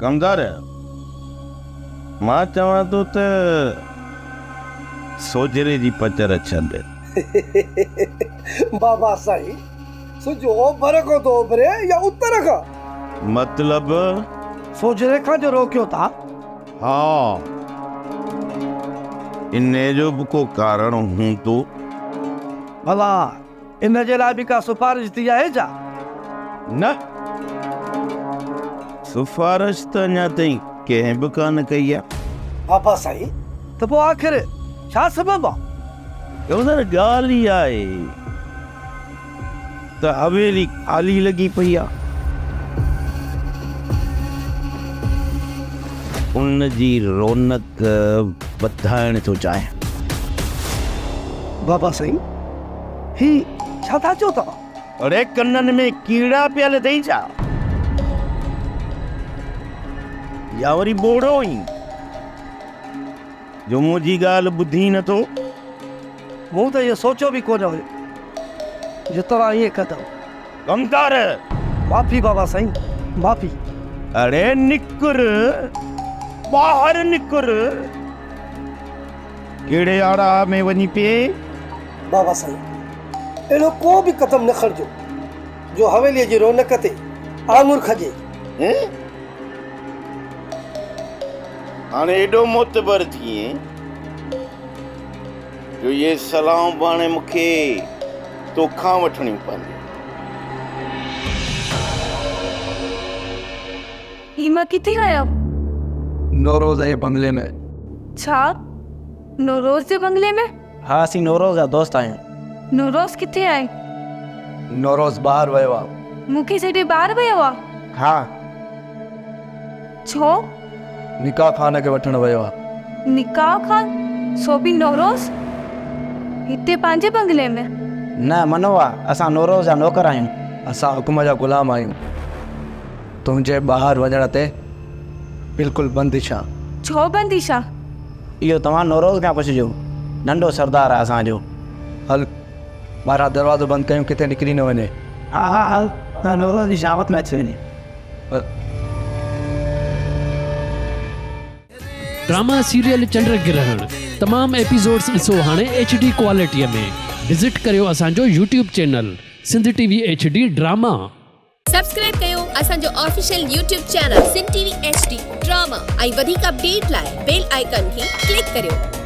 कमदार मां चवां थो त सोजरे जी पचर छॾ। बाबा साईं सुज ओभर को तो ओभरे या उत्तर का मतलब सोजरे खां जो रोकियो था। हाँ इन जो भी को कारण हूं तो भला इन जे लाइ बि का सिफारिश थी आहे छा? न सिफारिश त अञा ताईं कंहिं बि कान कई आहे। बाबा साईं त पोइ आख़िर छा सबबु आहे? कमदार ॻाल्हि ई आहे त हवेली ख़ाली लॻी पई आहे। उन जी रौनक वधाइण थो चाहियां। बाबा साईं ही छा था चओ तव्हां? अरे कननि में कीड़ा पियल अथई छा या वरी बोड़ो ई जो मुंहिंजी ॻाल्हि ॿुधी नथो? मूं त इहो सोचियो बि कोन हुयो जो तव्हां ईअं कंदव। कमदार माफ़ी बाबा साईं माफ़ी। अरे निकुर ॿाहिरि निकुर कहिड़े आड़ा में वञी पिए। बाबा साईं अहिड़ो को बि क़दम न खणिजो जो हवेलीअ जी रौनक ते आङुर खजे। हाणे एॾो मोतबर थिए जो ये सलाम बाणे मूंखे तोखां वठणियूं पवंदियूं। ही मां किथे आहियां? नौरोज़ जे बंगले में। छा नौरोज़ जे बंगले में? हाँ असीं नौरोज़ जा दोस्त आहियूं। नौरोज़ किथे आहे? नौरोज़ ॿाहिरि वियो आहे। मूंखे सॼे ॿाहिरि वियो आहे? हाँ छो? निकाह खान खे वठण वियो आहे। निकाह खान? सो बि नौरोज़ हिते पंहिंजे बंगले में? न मनो आहे असां नौरोज़ जा नौकर आहियूं। असां हुकुम जा ग़ुलाम आहियूं। तुंहिंजे ॿाहिरि वञण ते बिल्कुलु बंदिश आहे। छो बंदिश आहे? इहो तव्हां नौरोज़ खां पुछिजो। नंढो सरदार आहे असांजो। हल ॿाहिरां दरवाज़ो बंदि कयूं किथे निकिरी न वञे। हा हा हल नौरोज़ जी शामत में अची वञे। ड्रामा सीरियल चंड ग्रहण तमाम एपिसोड्स ॾिसो हाणे HD क्वालिटीअ में। विज़िट करियो असांजो YouTube channel Sindh TV HD drama. Subscribe कयो असांजो official YouTube channel Sindh TV HD drama ऐं वधीक अपडेट लाइ बेल आइकन खे क्लिक करियो।